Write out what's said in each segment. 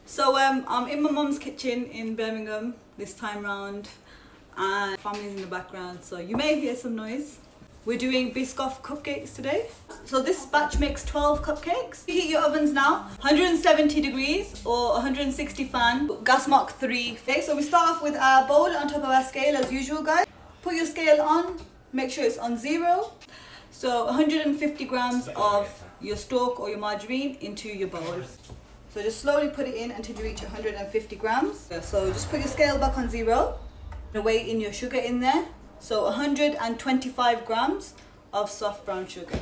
So I'm in my mum's kitchen in Birmingham this time round, and family's in the background, so you may hear some noise. We're doing Biscoff Cupcakes today. So this batch makes 12 cupcakes. Heat your ovens now, 170 degrees or 160 fan, gas mark 3. Okay, so we start off with our bowl on top of our scale as usual, guys. Put your scale on, make sure it's on 0. So 150 grams of your Stork or your margarine into your bowl. So just slowly put it in until you reach 150 grams. So just put your scale back on 0. Weigh in your sugar in there. So 125 grams of soft brown sugar.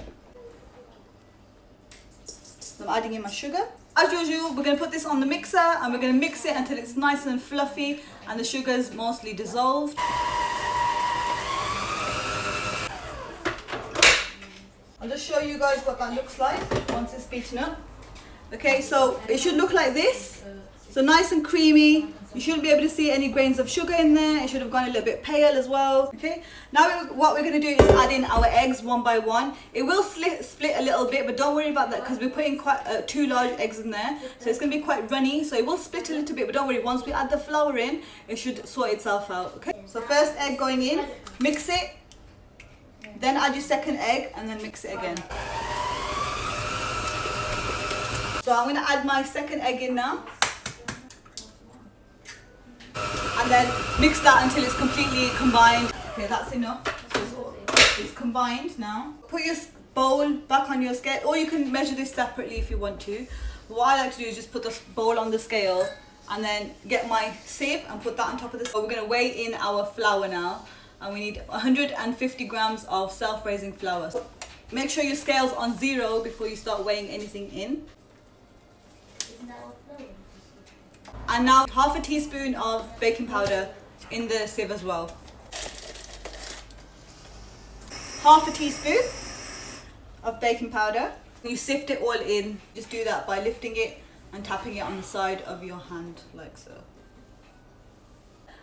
So I'm adding in my sugar. As usual, we're going to put this on the mixer and we're going to mix it until it's nice and fluffy and the sugar is mostly dissolved. I'll just show you guys what that looks like once it's beaten up. Okay, so it should look like this. So nice and creamy. You shouldn't be able to see any grains of sugar in there. It should have gone a little bit pale as well. Okay, now what we're going to do is add in our eggs one by one. It will split a little bit, but don't worry about that because we're putting quite 2 large eggs in there. So it's going to be quite runny. So it will split a little bit, but don't worry. Once we add the flour in, it should sort itself out. Okay, so first egg going in, mix it. Then add your second egg and then mix it again. So I'm going to add my second egg in now. And then mix that until it's completely combined. Okay, that's enough. So it's combined now. Put your bowl back on your scale, or you can measure this separately if you want to. But what I like to do is just put the bowl on the scale and then get my sieve and put that on top of the scale. We're going to weigh in our flour now. And we need 150 grams of self-raising flour. So make sure your scale's on 0 before you start weighing anything in. And now half a teaspoon of baking powder in the sieve as well. Half a teaspoon of baking powder. You sift it all in. Just do that by lifting it and tapping it on the side of your hand like so.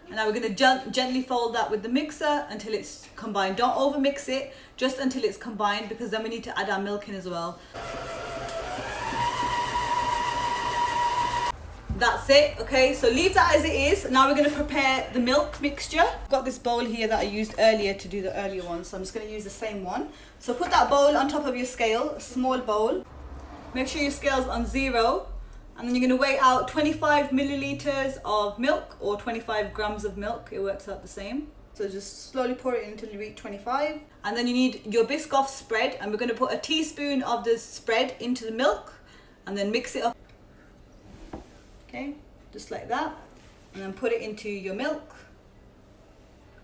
And now we're going to gently fold that with the mixer until it's combined. Don't over mix it, just until it's combined, because then we need to add our milk in as well. That's it. Okay, so leave that as it is. Now we're going to prepare the milk mixture. I've got this bowl here that I used earlier to do the earlier one, so I'm just going to use the same one. So put that bowl on top of your scale, a small bowl. Make sure your scale's on 0. And then you're going to weigh out 25 milliliters of milk or 25 grams of milk. It works out the same. So just slowly pour it in until you reach 25. And then you need your Biscoff spread. And we're going to put a teaspoon of the spread into the milk and then mix it up. Okay, just like that. And then put it into your milk.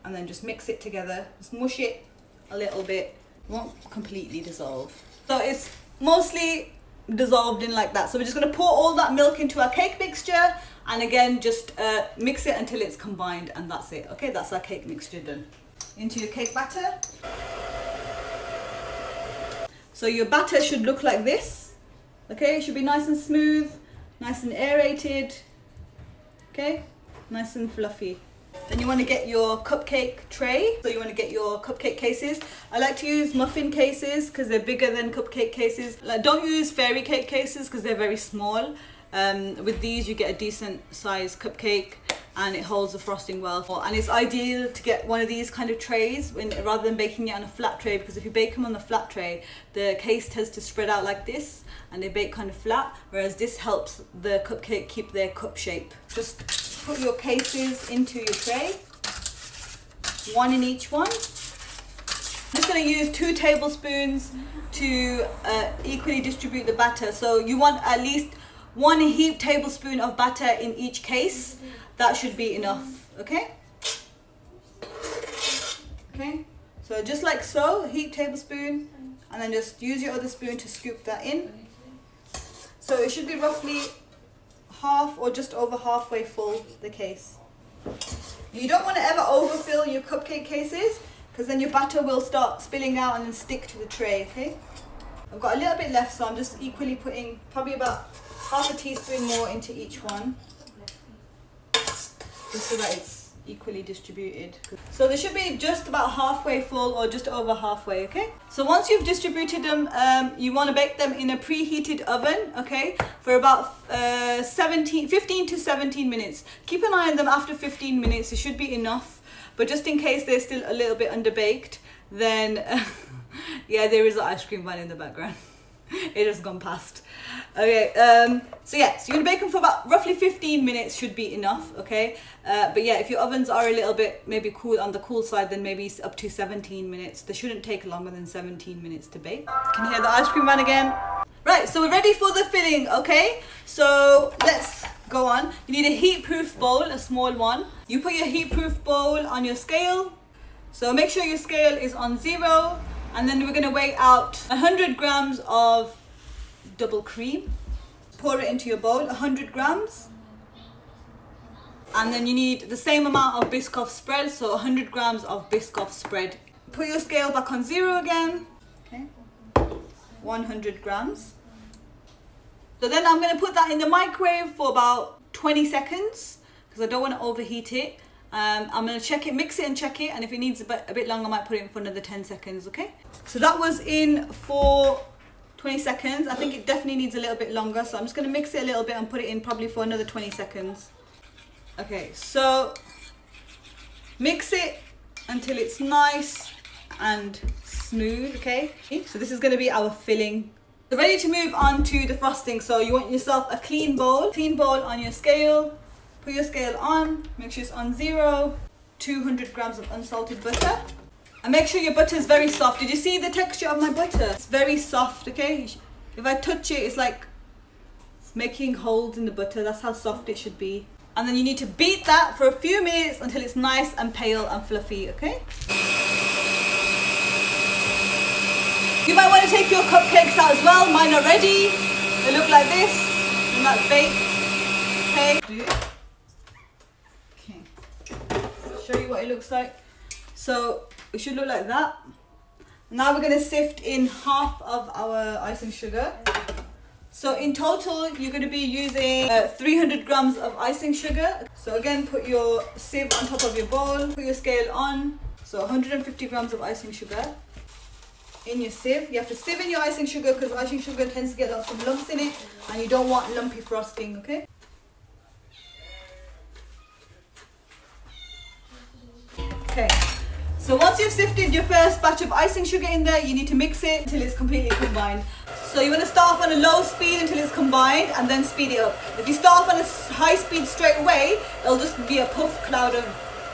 And then just mix it together. Just mush it a little bit. It won't completely dissolve. So it's mostly dissolved in like that. So we're just going to pour all that milk into our cake mixture and again just mix it until it's combined, and that's it. Okay, that's our cake mixture done. Into your cake batter. So your batter should look like this. Okay, it should be nice and smooth, nice and aerated. Okay, nice and fluffy. Then you want to get your cupcake tray. So you want to get your cupcake cases. I like to use muffin cases because they're bigger than cupcake cases. Like, don't use fairy cake cases because they're very small. With these you get a decent size cupcake and it holds the frosting well. And it's ideal to get one of these kind of trays rather than baking it on a flat tray, because if you bake them on the flat tray, the case tends to spread out like this and they bake kind of flat, whereas this helps the cupcake keep their cup shape. Just put your cases into your tray, one in each one. I'm just going to use 2 tablespoons to equally distribute the batter. So you want at least 1 heaped tablespoon of batter in each case. That should be enough. Okay? Okay, so just like so, heaped tablespoon, and then just use your other spoon to scoop that in. So it should be roughly half or just over halfway full, the case. You don't want to ever overfill your cupcake cases because then your batter will start spilling out and then stick to the tray. Okay, I've got a little bit left, so I'm just equally putting probably about half a teaspoon more into each one, just so that it's equally distributed. So they should be just about halfway full or just over halfway, okay? So once you've distributed them, you want to bake them in a preheated oven, okay? For about 15 to 17 minutes. Keep an eye on them after 15 minutes, it should be enough. But just in case they're still a little bit underbaked, then yeah, there is an ice cream van in the background. It has gone past. Okay, so yeah, so you're gonna bake them for about roughly 15 minutes should be enough, okay? But yeah, if your ovens are a little bit maybe cool on the cool side, then maybe up to 17 minutes. They shouldn't take longer than 17 minutes to bake. Can you hear the ice cream van again? Right, so we're ready for the filling, okay? So let's go on. You need a heat-proof bowl, a small one. You put your heat-proof bowl on your scale. So make sure your scale is on 0. And then we're gonna weigh out 100 grams of double cream. Pour it into your bowl, 100 grams. And then you need the same amount of Biscoff spread, so 100 grams of Biscoff spread. Put your scale back on 0 again. Okay, 100 grams. So then I'm gonna put that in the microwave for about 20 seconds because I don't wanna overheat it. I'm going to check it, mix it and check it, and if it needs a bit longer I might put it in for another 10 seconds, okay? So that was in for 20 seconds. I think it definitely needs a little bit longer, so I'm just going to mix it a little bit and put it in probably for another 20 seconds. Okay, so mix it until it's nice and smooth, okay? So this is going to be our filling. So ready to move on to the frosting. So you want yourself a clean bowl on your scale. Put your scale on, make sure it's on 0, 200 grams of unsalted butter. And make sure your butter is very soft. Did you see the texture of my butter? It's very soft, okay? If I touch it, it's like making holes in the butter. That's how soft it should be. And then you need to beat that for a few minutes until it's nice and pale and fluffy, okay? You might want to take your cupcakes out as well. Mine are ready. They look like this, and that's baked, okay? Show you what it looks like. So it should look like that. Now we're going to sift in half of our icing sugar. So in total you're going to be using 300 grams of icing sugar. So again, put your sieve on top of your bowl, put your scale on. So 150 grams of icing sugar in your sieve. You have to sieve in your icing sugar because icing sugar tends to get lots of lumps in it and you don't want lumpy frosting, okay? Okay, so once you've sifted your first batch of icing sugar in there, you need to mix it until it's completely combined. So you want to start off on a low speed until it's combined and then speed it up. If you start off on a high speed straight away, it'll just be a puff cloud of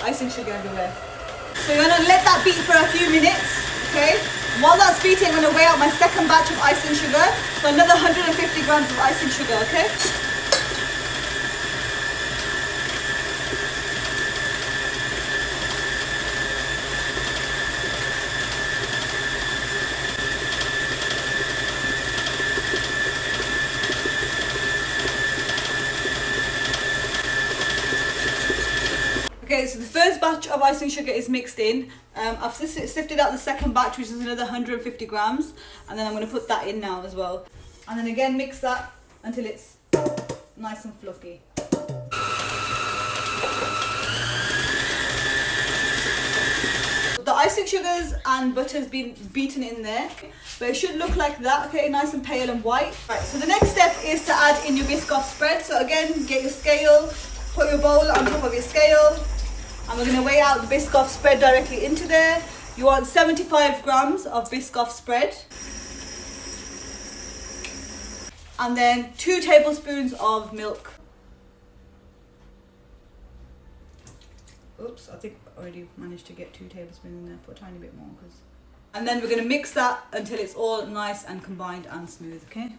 icing sugar everywhere. So you're going to let that beat for a few minutes, okay? While that's beating, I'm going to weigh out my second batch of icing sugar. So another 150 grams of icing sugar, okay? Okay, so the first batch of icing sugar is mixed in. I've sifted out the second batch, which is another 150 grams, and then I'm going to put that in now as well. And then again mix that until it's nice and fluffy. The icing sugars and butter's been beaten in there, but it should look like that, okay, nice and pale and white. Right, so the next step is to add in your Biscoff spread. So again, get your scale, put your bowl on top of your scale, and we're going to weigh out the Biscoff spread directly into there. You want 75 grams of Biscoff spread. And then 2 tablespoons of milk. Oops, I think I already managed to get 2 tablespoons in there. Put a tiny bit more. And then we're going to mix that until it's all nice and combined and smooth, okay?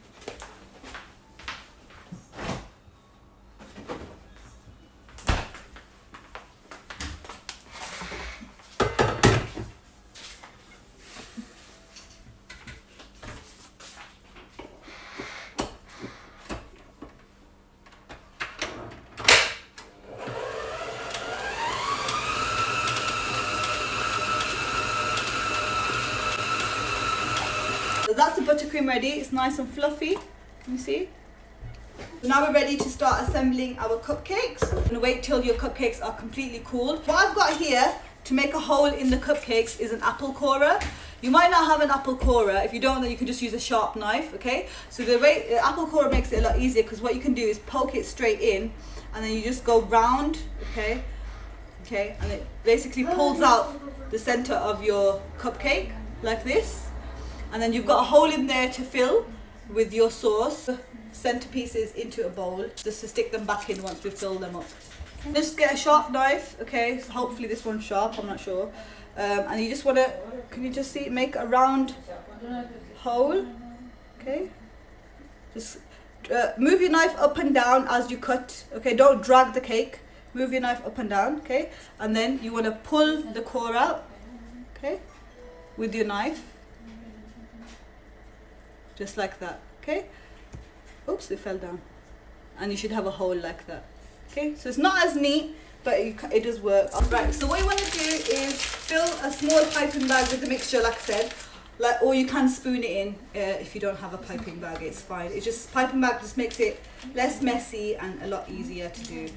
So that's the buttercream ready. It's nice and fluffy. Can you see? So now we're ready to start assembling our cupcakes. I'm going to wait till your cupcakes are completely cooled. What I've got here to make a hole in the cupcakes is an apple corer. You might not have an apple corer. If you don't, then you can just use a sharp knife, okay? So the apple corer makes it a lot easier, because what you can do is poke it straight in, and then you just go round, okay? Okay, and it basically pulls out the center of your cupcake like this, and then you've got a hole in there to fill with your sauce. Centerpieces into a bowl, just to stick them back in once we fill them up. Just get a sharp knife, okay? So hopefully this one's sharp, I'm not sure. And you just want to, can you just see, make a round hole, okay? Just move your knife up and down as you cut, okay? Don't drag the cake. Move your knife up and down, okay? And then you want to pull the core out, okay? With your knife, just like that, okay? Oops, it fell down. And you should have a hole like that, okay? So it's not as neat, but it does work. Right, so what you want to do is fill a small piping bag with the mixture, like I said, or you can spoon it in if you don't have a piping bag, it's fine. It's just, piping bag just makes it less messy and a lot easier to do.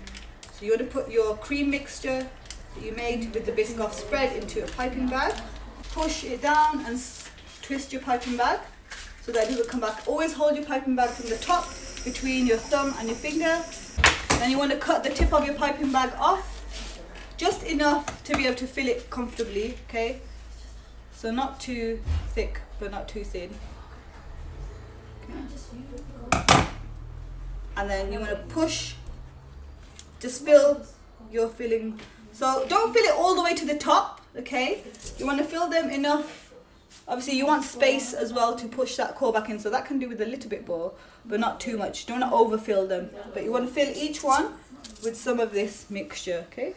So you want to put your cream mixture that you made with the Biscoff spread into a piping bag. Push it down and twist your piping bag so that it doesn't come back. Always hold your piping bag from the top between your thumb and your finger. Then you want to cut the tip of your piping bag off, just enough to be able to fill it comfortably, okay? So not too thick, but not too thin. Okay. And then you want to push, just fill your filling. So don't fill it all the way to the top, okay? You want to fill them enough. Obviously you want space as well to push that core back in, so that can do with a little bit more, but not too much. You don't want to overfill them, but you want to fill each one with some of this mixture, okay?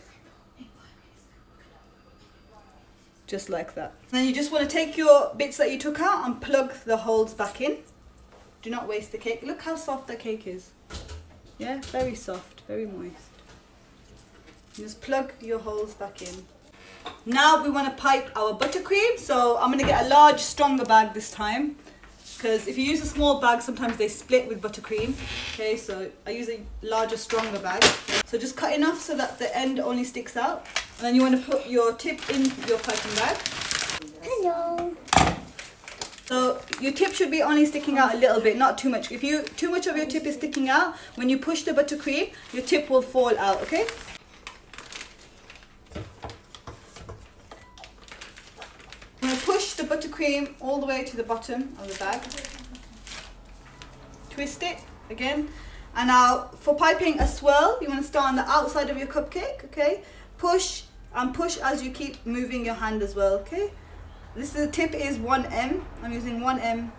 Just like that. Then you just want to take your bits that you took out and plug the holes back in. Do not waste the cake. Look how soft the cake is. Yeah, very soft, very moist. Just plug your holes back in. Now we want to pipe our buttercream, so I'm going to get a large, stronger bag this time, because if you use a small bag, sometimes they split with buttercream. Okay, so I use a larger, stronger bag. So just cut enough so that the end only sticks out, and then you want to put your tip in your piping bag. Hello. So your tip should be only sticking out a little bit, not too much. If too much of your tip is sticking out, when you push the buttercream, your tip will fall out, okay? Push the buttercream all the way to the bottom of the bag. Twist it again. And now for piping a swirl, you want to start on the outside of your cupcake, okay? Push and push as you keep moving your hand as well, okay? The tip is 1M. I'm using 1M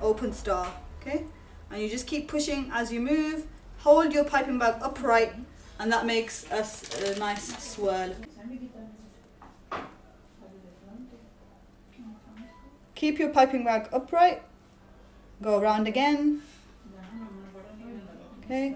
open star, okay? And you just keep pushing as you move. Hold your piping bag upright, and that makes a nice swirl. Keep your piping bag upright, go around again, okay,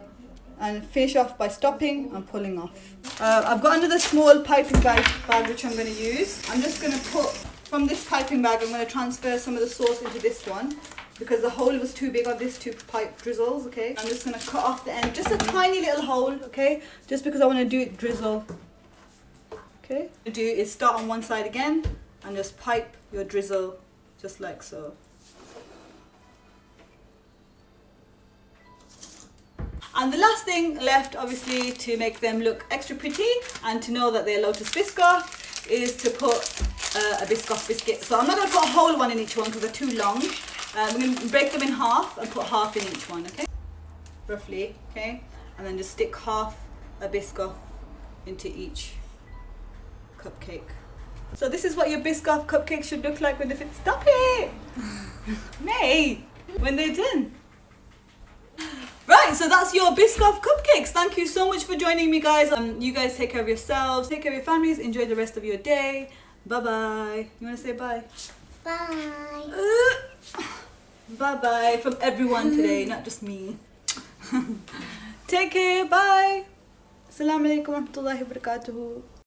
and finish off by stopping and pulling off. I've got another small piping bag which I'm going to use. I'm just going to put, from this piping bag, I'm going to transfer some of the sauce into this one, because the hole was too big on this to pipe drizzles, okay. I'm just going to cut off the end, just a tiny little hole, okay, just because I want to do it drizzle, okay. What you do is start on one side again and just pipe your drizzle just like so. And the last thing left, obviously, to make them look extra pretty and to know that they're Lotus Biscoff, is to put a Biscoff biscuit. So I'm not going to put a whole one in each one because they're too long. We're going to break them in half and put half in each one, okay? Roughly, okay? And then just stick half a Biscoff into each cupcake. So this is what your Biscoff cupcake should look like when they fit. Stop it! May! When they're done. Right, so that's your Biscoff cupcakes. Thank you so much for joining me, guys. You guys take care of yourselves, take care of your families, enjoy the rest of your day. Bye-bye. You want to say bye? Bye. Bye-bye from everyone today, not just me. Take care, bye. Assalamu alaikum wa rahmatullahi wa barakatuhu.